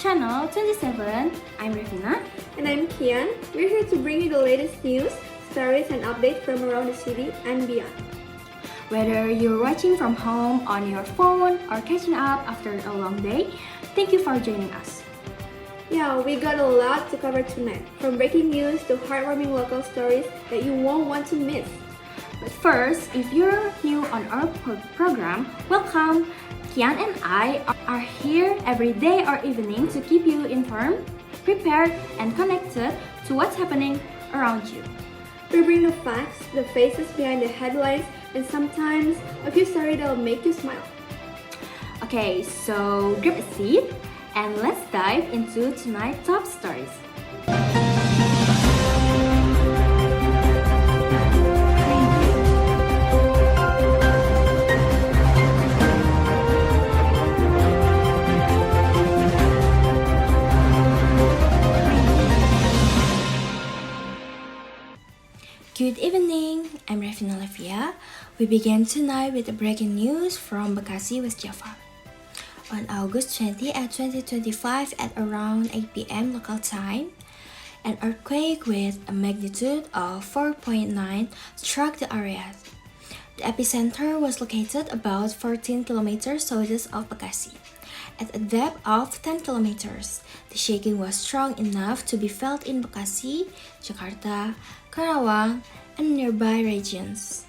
channel 27. I'm Revina. And I'm Kyan. We're here to bring you the latest news, stories, and updates from around the city and beyond. Whether you're watching from home, on your phone, or catching up after a long day, thank you for joining us. Yeah, we got a lot to cover tonight, from breaking news to heartwarming local stories that you won't want to miss. But first, if you're new on our program, welcome! Kyan and I are here every day or evening to keep you informed, prepared, and connected to what's happening around you. We bring the facts, the faces behind the headlines, and sometimes a few stories that will make you smile. Okay, so grab a seat and let's dive into tonight's top stories. Good evening, I'm Revina Levia. We begin tonight with the breaking news from Bekasi, West Java. On August 20 at 2025 at around 8 p.m. local time, an earthquake with a magnitude of 4.9 struck the area. The epicenter was located about 14 kilometers southeast of Bekasi. At a depth of 10 kilometers, the shaking was strong enough to be felt in Bekasi, Jakarta, Karawang, and nearby regions.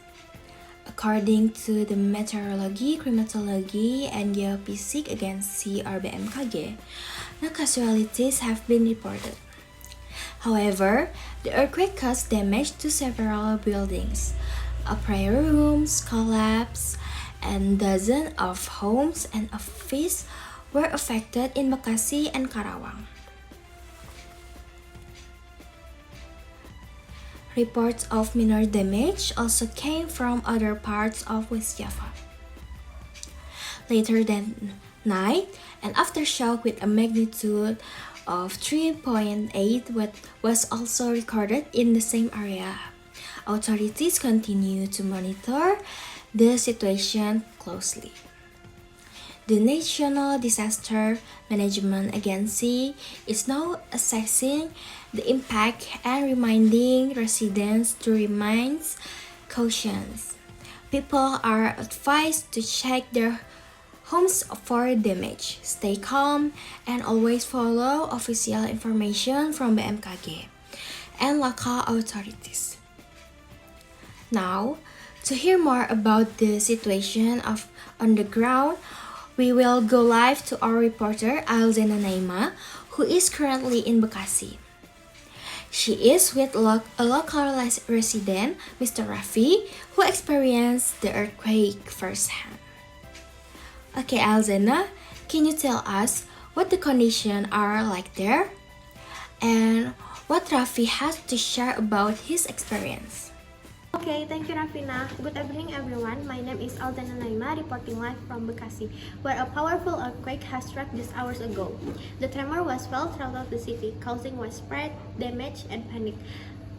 According to the Meteorology, Climatology, and Geophysics Agency or BMKG, no casualties have been reported. However, the earthquake caused damage to several buildings. A prayer rooms collapsed, and dozens of homes and offices were affected in Bekasi and Karawang. Reports of minor damage also came from other parts of West Java. Later that night, an aftershock with a magnitude of 3.8 was also recorded in the same area. Authorities continue to monitor the situation closely. The National Disaster Management Agency is now assessing the impact and reminding residents to remain cautious. People are advised to check their homes for damage, stay calm, and always follow official information from BMKG and local authorities. Now, to hear more about the situation on the ground, we will go live to our reporter Alzena Naima, who is currently in Bekasi. She is with a local resident, Mr. Raffi, who experienced the earthquake firsthand. Okay, Alzena, can you tell us what the conditions are like there? And what Raffi has to share about his experience? Okay, thank you Rafina. Good evening everyone. My name is Alzena Naima, reporting live from Bekasi, where a powerful earthquake has struck just hours ago. The tremor was felt throughout the city, causing widespread damage and panic.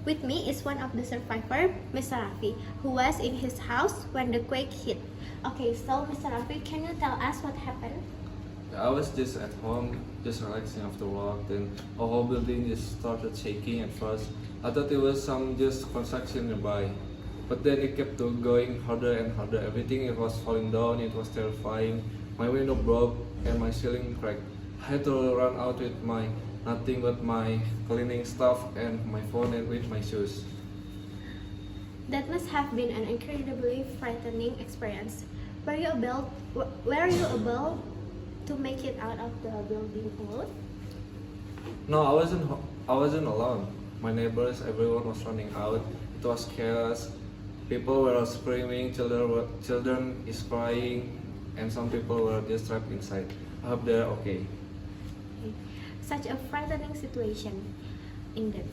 With me is one of the survivors, Mr. Raffi, who was in his house when the quake hit. Okay, so Mr. Raffi, can you tell us what happened? I was just at home, just relaxing after work. Then a whole building just started shaking at first. I thought it was some just construction nearby, but then it kept going harder and harder. Everything it was falling down. It was terrifying. My window broke and my ceiling cracked. I had to run out with nothing but my cleaning stuff and my phone and with my shoes. That must have been an incredibly frightening experience. Were you able to make it out of the building alone? No, I wasn't alone. My neighbors, everyone was running out. It was chaos. People were screaming, children is crying, and some people were just trapped inside. I hope they're okay. Such a frightening situation. Indeed.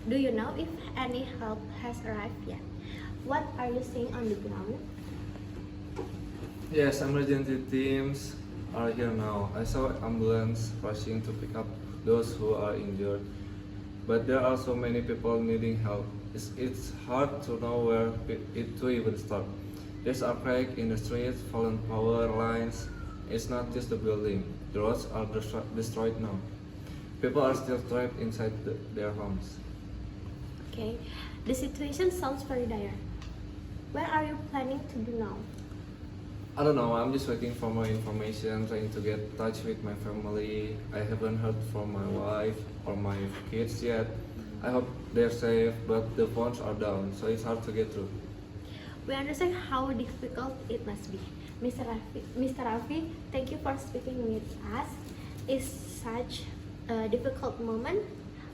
Do you know if any help has arrived yet? What are you seeing on the ground? Yes, emergency teams are here now. I saw ambulance rushing to pick up those who are injured. But there are so many people needing help. It's hard to know where to even start. There's a crack in the streets, fallen power lines. It's not just the building. The roads are destroyed now. People are still trapped inside their homes. Okay, the situation sounds very dire. What are you planning to do now? I don't know, I'm just waiting for more information, trying to get in touch with my family. I haven't heard from my wife or my kids yet. I hope they're safe, but the phones are down, so it's hard to get through. We understand how difficult it must be. Mr. Rafi, thank you for speaking with us. It's such a difficult moment.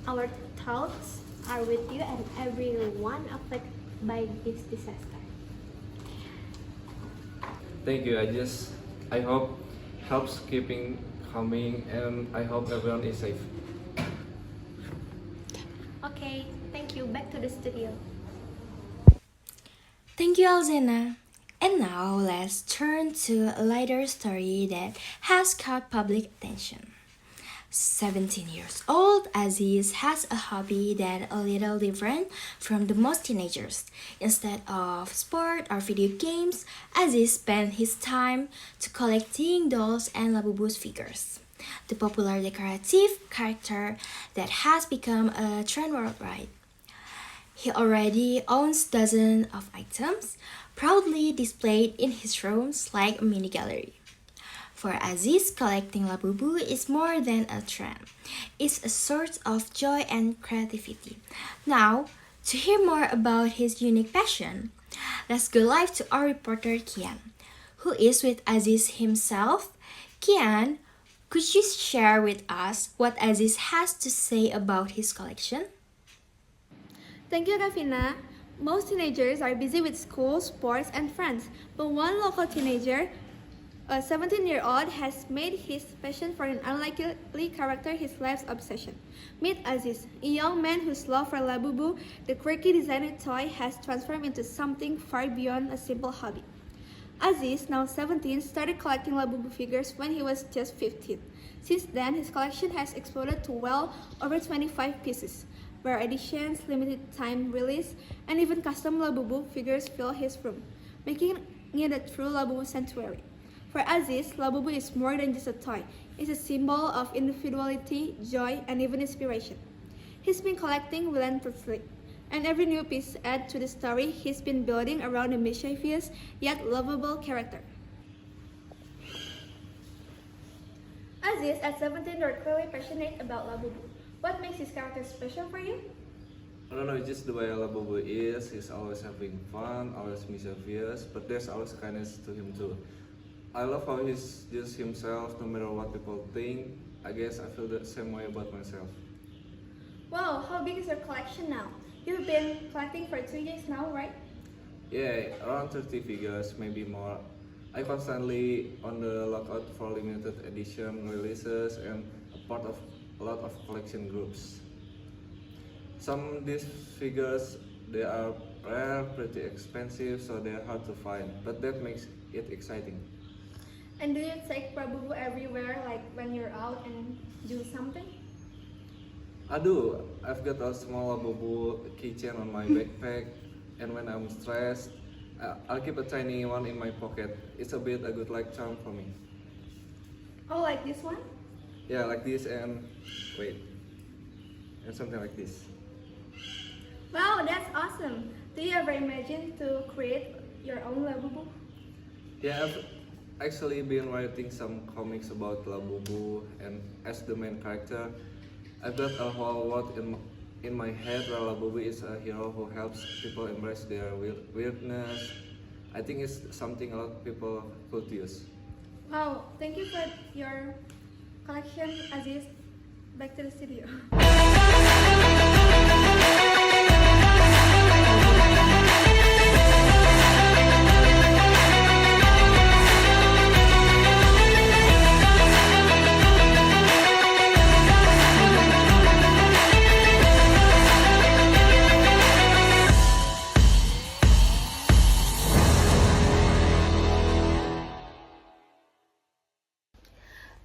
Our thoughts are with you and everyone affected by this disaster. Thank you, I hope helps keeping coming, and I hope everyone is safe. Okay, thank you. Back to the studio. Thank you, Alzena. And now let's turn to a lighter story that has caught public attention. 17 years old, Aziz has a hobby that a little different from the most teenagers. Instead of sport or video games, Aziz spent his time to collecting dolls and Labubu's figures, the popular decorative character that has become a trend worldwide. He already owns dozens of items, proudly displayed in his rooms like a mini gallery. For Aziz, collecting Labubu is more than a trend. It's a source of joy and creativity. Now, to hear more about his unique passion, let's go live to our reporter Kian, who is with Aziz himself. Kian, could you share with us what Aziz has to say about his collection? Thank you, Revina. Most teenagers are busy with school, sports, and friends, but one local teenager, a 17-year-old, has made his passion for an unlikely character his life's obsession. Meet Aziz, a young man whose love for Labubu, the quirky designer toy, has transformed into something far beyond a simple hobby. Aziz, now 17, started collecting Labubu figures when he was just 15. Since then, his collection has exploded to well over 25 pieces. Rare editions, limited time release, and even custom Labubu figures fill his room, making it a true Labubu sanctuary. For Aziz, Labubu is more than just a toy. It's a symbol of individuality, joy, and even inspiration. He's been collecting relentlessly, and every new piece adds to the story he's been building around a mischievous yet lovable character. Aziz, at 17, you're clearly passionate about Labubu. What makes his character special for you? I don't know, it's just the way Labubu is. He's always having fun, always mischievous, but there's always kindness to him too. I love how he's just himself, no matter what people think. I guess I feel the same way about myself. Wow, how big is your collection now? You've been collecting for 2 years now, right? Yeah, around 30 figures, maybe more. I constantly on the lookout for limited edition releases and a part of a lot of collection groups. Some of these figures, they are rare, pretty expensive, so they're hard to find, but that makes it exciting. And do you take Labubu everywhere, like when you're out and do something? I do. I've got a small Labubu keychain on my backpack, and when I'm stressed, I'll keep a tiny one in my pocket. It's a good luck charm for me. Oh, like this one? Yeah, like this and wait, and something like this. Wow, that's awesome. Do you ever imagine to create your own Labubu? Yeah, I've actually been writing some comics about Labubu, and as the main character, I've got a whole world in my head where Labubu is a hero who helps people embrace their weirdness. I think it's something a lot of people could use. Wow, thank you for your collection, Aziz. Back to the studio.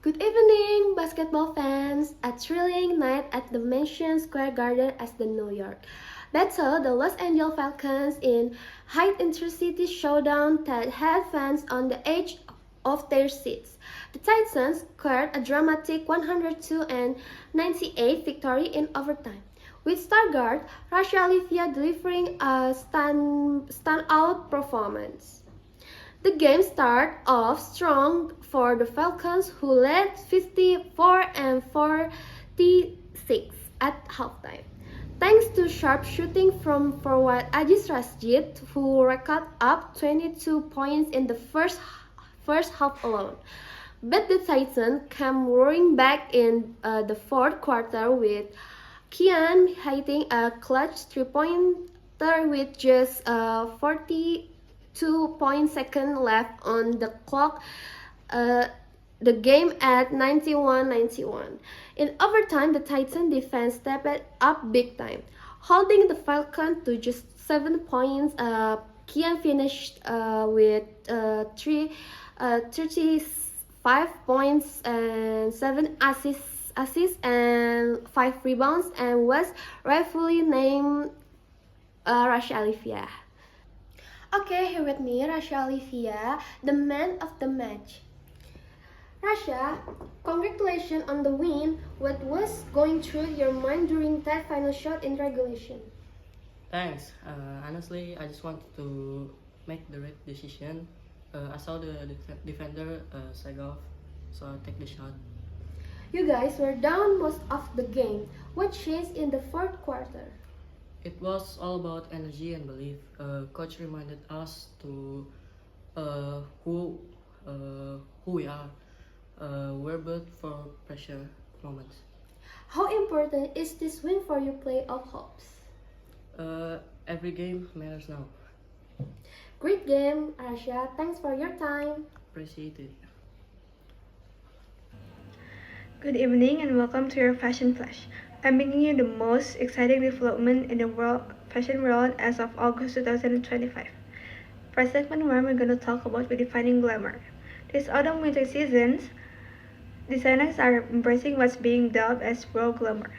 Good evening, basketball fans! A thrilling night at the Madison Square Garden as the New York battled the Los Angeles Falcons in high-intensity showdown that had fans on the edge of their seats. The Titans scored a dramatic 102-98 victory in overtime, with star guard Rassya delivering a standout performance. The game started off strong for the Falcons, who led 54-46 at halftime, thanks to sharp shooting from forward Azis Hamdi, who racked up 22 points in the first half alone. But the Titans came roaring back in the fourth quarter, with Kian hitting a clutch three-pointer with just 42.2 seconds left on the clock. The game at 91-91. In overtime, the Titan defense stepped up big time, holding the Falcons to just 7 points. Kian finished with 35 points and 7 assists and 5 rebounds, and was rightfully named Rassya Levia. Okay, here with me, Rassya Levia, the man of the match. Rassya, congratulations on the win. What was going through your mind during that final shot in regulation? Thanks. Honestly, I just wanted to make the right decision. I saw the defender sag off, so I take the shot. You guys were down most of the game. What changed in the fourth quarter? It was all about energy and belief. Coach reminded us to who we are. We're built for pressure moments. How important is this win for your playoff hopes? Every game matters now. Great game, Rassya. Thanks for your time. Appreciate it. Good evening and welcome to your Fashion Flash. I'm bringing you the most exciting development in the fashion world as of August 2025. For segment 1, we're going to talk about redefining glamour. This autumn-winter seasons, designers are embracing what's being dubbed as raw glamour.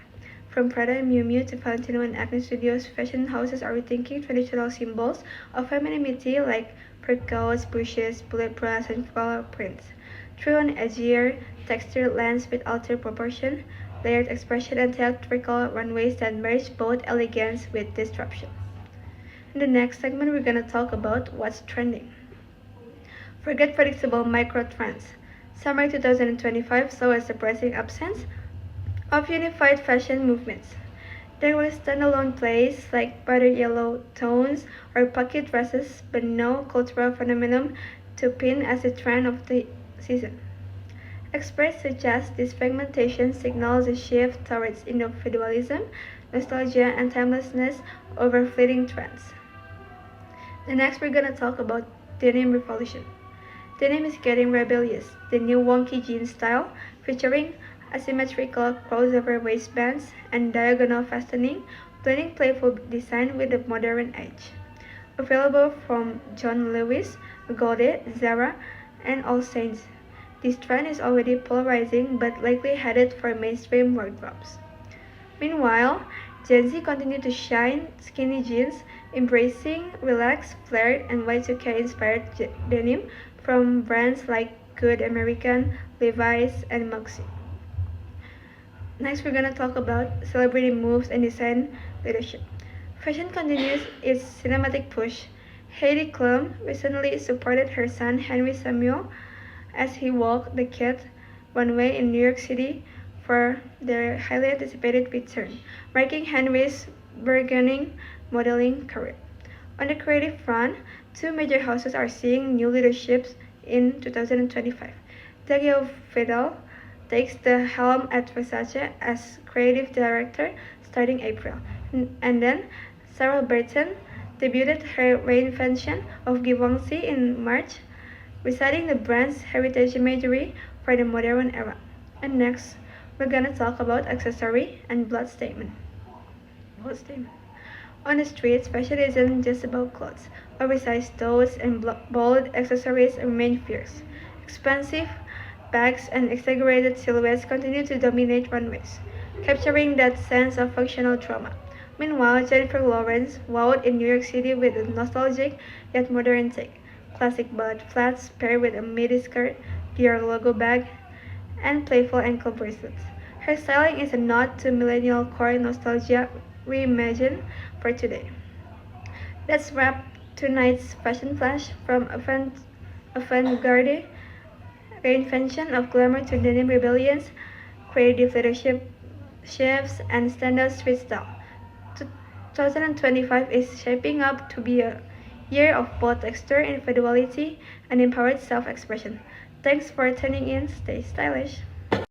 From Prada and Miu Miu to Valentino and Acne Studios, fashion houses are rethinking traditional symbols of femininity like fur coats, bushes, bullet bras, and floral prints, through an edgier, textured lens with altered proportion, layered expression, and theatrical runways that merge both elegance with disruption. In the next segment, we're going to talk about what's trending. Forget predictable micro trends. Summer 2025 saw a surprising absence of unified fashion movements. There were standalone plays like brighter yellow tones or pocket dresses, but no cultural phenomenon to pin as the trend of the season. Experts suggest this fragmentation signals a shift towards individualism, nostalgia, and timelessness over fleeting trends. And next, we're gonna talk about denim revolution. Denim is getting rebellious. The new wonky jean style, featuring asymmetrical crossover waistbands and diagonal fastening, blending playful design with the modern edge. Available from John Lewis, Gaudet, Zara, and All Saints. This trend is already polarizing but likely headed for mainstream wardrobes. Meanwhile, Gen Z continued to shine skinny jeans, embracing relaxed, flared, and Y2K-inspired denim from brands like Good American, Levi's, and Muxy. Next, we're gonna talk about celebrity moves and design leadership. Fashion continues its cinematic push. Heidi Klum recently supported her son Henry Samuel as he walked the Cat runway in New York City for their highly anticipated return, marking Henry's burgeoning modeling career. On the creative front, two major houses are seeing new leaderships in 2025. Dario Fidel takes the helm at Versace as creative director starting April, and then Sarah Burton debuted her reinvention of Givenchy in March, reciting the brand's heritage imagery for the modern era. And next, we're gonna talk about accessory and blood statement. On the streets, fashion isn't just about clothes. Oversized totes and bold accessories remain fierce. Expensive bags and exaggerated silhouettes continue to dominate runways, capturing that sense of functional trauma. Meanwhile, Jennifer Lawrence wowed in New York City with a nostalgic yet modern take, classic bud flats paired with a midi skirt, Dior logo bag, and playful ankle bracelets. Her styling is a nod to millennial core nostalgia reimagined for today. Let's wrap tonight's fashion flash from avant-garde reinvention of glamour to denim rebellions, creative leadership shifts, and standout street style. 2025 is shaping up to be a year of both texture, individuality, and empowered self-expression. Thanks for tuning in. Stay stylish.